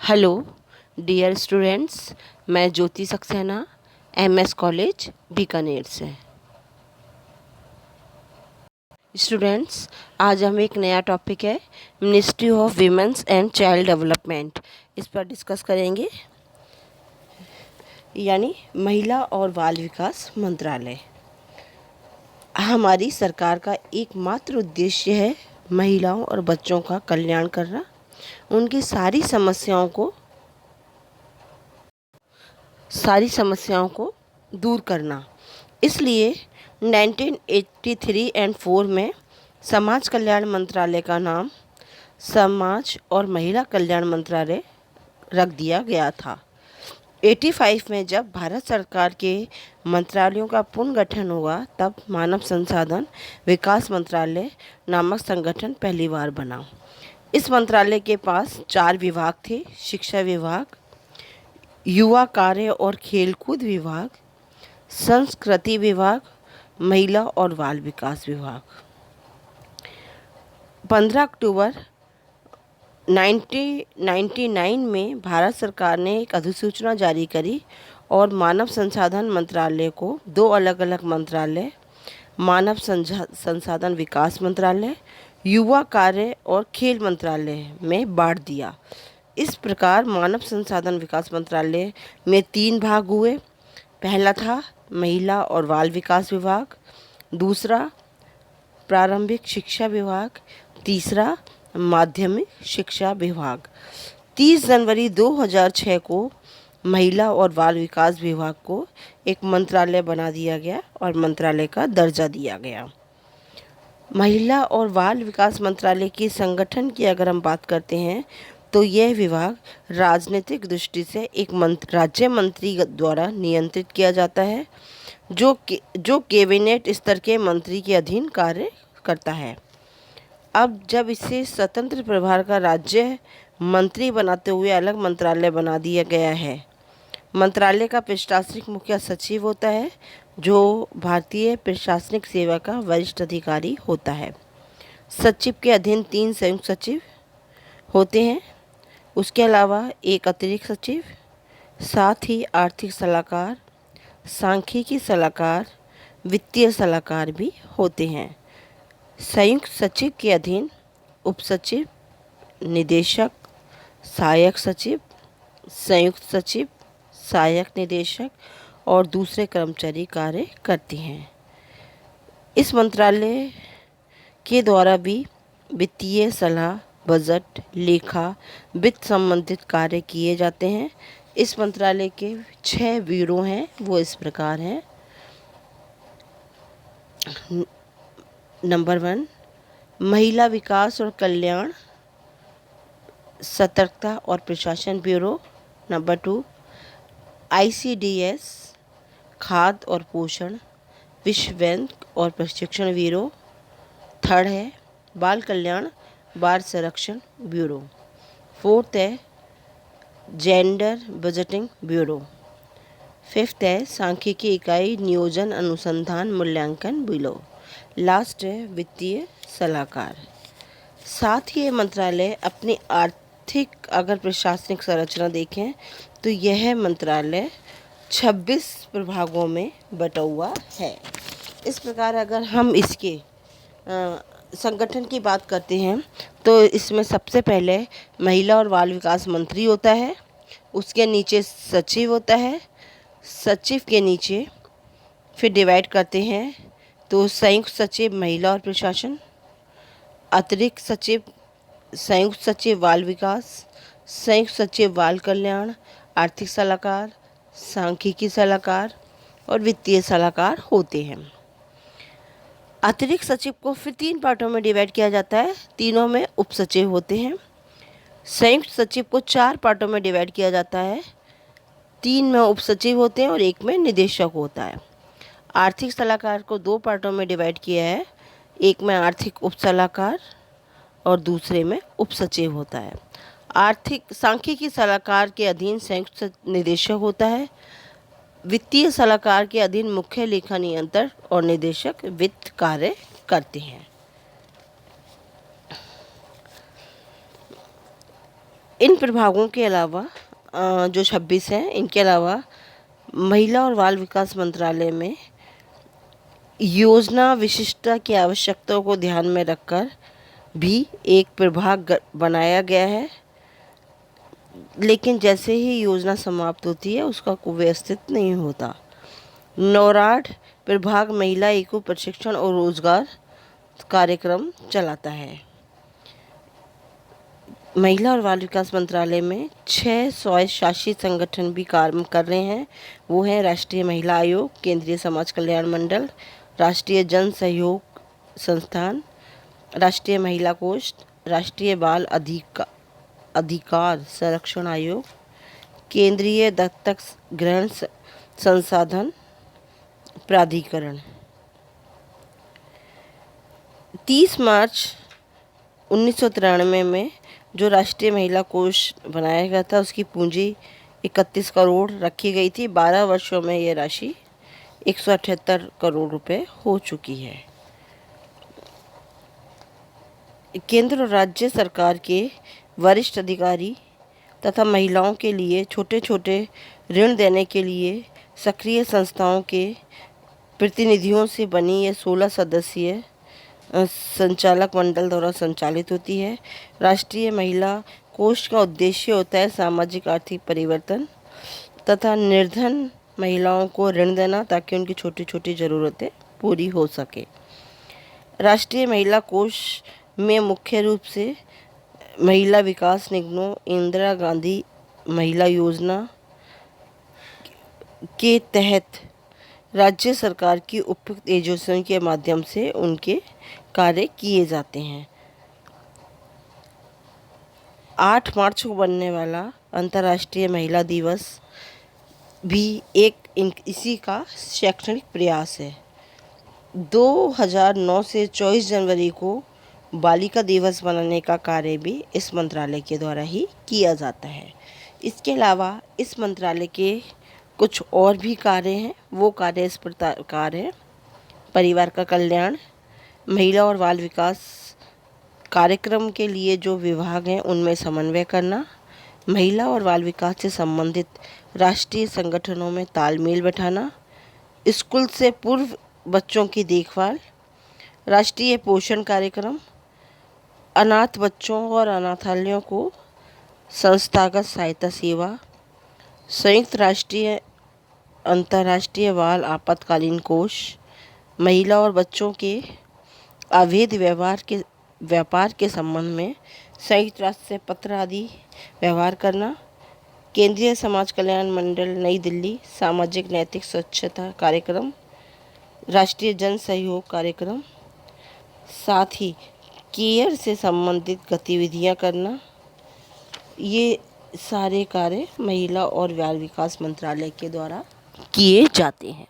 Hello dear students, मैं ज्योति Saxena MS college Bikaner से। Students, आज हम एक नया टॉपिक है ministry of women's and child development, इस पर डिस्कस करेंगे, यानी महिला और बाल विकास मंत्रालय। हमारी सरकार का एकमात्र उद्देश्य है महिलाओं और बच्चों का कल्याण करना, उनकी सारी समस्याओं को दूर करना। इसलिए 1983 एंड 4 में समाज कल्याण मंत्रालय का नाम समाज और महिला कल्याण मंत्रालय रख दिया गया था। 85 में जब भारत सरकार के मंत्रालयों का पुनर्गठन हुआ, तब मानव संसाधन विकास मंत्रालय नामक संगठन पहली बार बना। इस मंत्रालय के पास 4 विभाग थे: शिक्षा विभाग, युवा कार्य और खेलकूद विभाग, संस्कृति विभाग, महिला और बाल विकास विभाग। 15 अक्टूबर 1999 में भारत सरकार ने एक अधिसूचना जारी करी और मानव संसाधन मंत्रालय को 2 अलग अलग मंत्रालय, मानव संसाधन विकास मंत्रालय, युवा कार्य और खेल मंत्रालय में बांट दिया। इस प्रकार मानव संसाधन विकास मंत्रालय में 3 भाग हुए। पहला था महिला और बाल विकास विभाग, दूसरा प्रारंभिक शिक्षा विभाग, तीसरा माध्यमिक शिक्षा विभाग। 30 जनवरी 2006 को महिला और बाल विकास विभाग को एक मंत्रालय बना दिया गया और मंत्रालय का दर्जा दिया गया। महिला और बाल विकास मंत्रालय के संगठन की अगर हम बात करते हैं, तो यह विभाग राजनीतिक दृष्टि से एक राज्य मंत्री द्वारा नियंत्रित किया जाता है, जो कैबिनेट स्तर के मंत्री के अधीन कार्य करता है। अब जब इसे स्वतंत्र प्रभार का राज्य मंत्री बनाते हुए अलग मंत्रालय बना दिया गया है। मंत्रालय का प्रशासनिक मुख्य सचिव होता है, जो भारतीय प्रशासनिक सेवा का वरिष्ठ अधिकारी होता है। सचिव के अधीन 3 संयुक्त सचिव होते हैं। उसके अलावा एक अतिरिक्त सचिव, साथ ही आर्थिक सलाहकार, सांख्यिकी सलाहकार, वित्तीय सलाहकार भी होते हैं। संयुक्त सचिव के अधीन उप सचिव, निदेशक, सहायक सचिव, संयुक्त सचिव, सहायक निदेशक और दूसरे कर्मचारी कार्य करते हैं। इस मंत्रालय के द्वारा भी वित्तीय सलाह, बजट, लेखा, वित्त संबंधित कार्य किए जाते हैं। इस मंत्रालय के 6 ब्यूरो हैं, वो इस प्रकार हैं। नंबर 1, महिला विकास और कल्याण, सतर्कता और प्रशासन ब्यूरो। नंबर 2, ICDS, खाद्य और पोषण, विश्व बैंक और प्रशिक्षण ब्यूरो। 3rd है बाल कल्याण, बाल संरक्षण ब्यूरो। 4th है जेंडर बजटिंग ब्यूरो। 5th है सांख्यिकी इकाई, नियोजन, अनुसंधान, मूल्यांकन ब्यूरो। लास्ट है वित्तीय सलाहकार। साथ ही ये मंत्रालय अपनी आर्थिक अगर प्रशासनिक संरचना देखें, तो यह मंत्रालय 26 प्रभागों में बटा हुआ है। इस प्रकार अगर हम इसके संगठन की बात करते हैं, तो इसमें सबसे पहले महिला और बाल विकास मंत्री होता है, उसके नीचे सचिव होता है, सचिव के नीचे फिर डिवाइड करते हैं तो संयुक्त सचिव महिला और प्रशासन, अतिरिक्त सचिव, संयुक्त सचिव बाल विकास, संयुक्त सचिव बाल कल्याण, आर्थिक सलाहकार, सांख्यिकी सलाहकार और वित्तीय सलाहकार होते हैं। अतिरिक्त सचिव को फिर 3 पार्टों में डिवाइड किया जाता है, तीनों में उप सचिव होते हैं। संयुक्त सचिव को 4 पार्टों में डिवाइड किया जाता है, 3 में उप सचिव होते हैं और 1 में निदेशक होता है। आर्थिक सलाहकार को 2 पार्टों में डिवाइड किया है, एक में आर्थिक उप सलाहकार और दूसरे में उप सचिव होता है। आर्थिक सांख्यिकी सलाहकार के अधीन संयुक्त निदेशक होता है। वित्तीय सलाहकार के अधीन मुख्य लेखा नियंत्रक और निदेशक वित्त कार्य करते हैं। इन प्रभागों के अलावा जो 26 हैं, इनके अलावा महिला और बाल विकास मंत्रालय में योजना विशिष्टता की आवश्यकताओं को ध्यान में रखकर भी एक प्रभाग बनाया गया है, लेकिन जैसे ही योजना समाप्त होती है उसका कोई व्यवस्थित नहीं होता। नौराड प्रभाग महिला इको प्रशिक्षण और रोजगार कार्यक्रम चलाता है। महिला और बाल विकास मंत्रालय में 6 स्वायत्तशासित संगठन भी कार्य कर रहे हैं। वो हैं राष्ट्रीय महिला आयोग, केंद्रीय समाज कल्याण मंडल, राष्ट्रीय जन सहयोग संस्थान, राष्ट्रीय महिला कोष, राष्ट्रीय बाल अधिकार संरक्षण आयोग, केंद्रीय दत्तक ग्रहण संसाधन प्राधिकरण। 30 मार्च 1993 में जो राष्ट्रीय महिला कोष बनाया गया था उसकी पूंजी 31 करोड़ रखी गई थी। 12 वर्षों में ये राशि 178 करोड़ रुपए हो चुकी है। केंद्र और राज्य सरकार के वरिष्ठ अधिकारी तथा महिलाओं के लिए छोटे छोटे ऋण देने के लिए सक्रिय संस्थाओं के प्रतिनिधियों से बनी यह 16 सदस्यीय संचालक मंडल द्वारा संचालित होती है। राष्ट्रीय महिला कोष का उद्देश्य होता है सामाजिक आर्थिक परिवर्तन तथा निर्धन महिलाओं को ऋण देना ताकि उनकी छोटी छोटी ज़रूरतें पूरी हो सके। राष्ट्रीय महिला कोष में मुख्य रूप से महिला विकास निगमों, इंदिरा गांधी महिला योजना के तहत राज्य सरकार की उपयुक्त एजेंसियों के माध्यम से उनके कार्य किए जाते हैं। 8 मार्च को बनने वाला अंतर्राष्ट्रीय महिला दिवस भी इसी का शैक्षणिक प्रयास है। 2009 से 24 जनवरी को बालिका दिवस मनाने का कार्य भी इस मंत्रालय के द्वारा ही किया जाता है। इसके अलावा इस मंत्रालय के कुछ और भी कार्य हैं। वो कार्य इस प्रकार है: परिवार का कल्याण, महिला और बाल विकास कार्यक्रम के लिए जो विभाग हैं उनमें समन्वय करना, महिला और बाल विकास से संबंधित राष्ट्रीय संगठनों में तालमेल बैठाना, स्कूल से पूर्व बच्चों की देखभाल, राष्ट्रीय पोषण कार्यक्रम, अनाथ बच्चों और अनाथालयों को संस्थागत सहायता सेवा, संयुक्त राष्ट्रीय अंतर्राष्ट्रीय बाल आपातकालीन कोष, महिला और बच्चों के अवैध व्यापार के संबंध में संयुक्त राष्ट्र से पत्र आदि व्यवहार करना, केंद्रीय समाज कल्याण मंडल नई दिल्ली सामाजिक नैतिक स्वच्छता कार्यक्रम, राष्ट्रीय जन सहयोग कार्यक्रम, साथ ही केयर से संबंधित गतिविधियां करना, ये सारे कार्य महिला और बाल विकास मंत्रालय के द्वारा किए जाते हैं।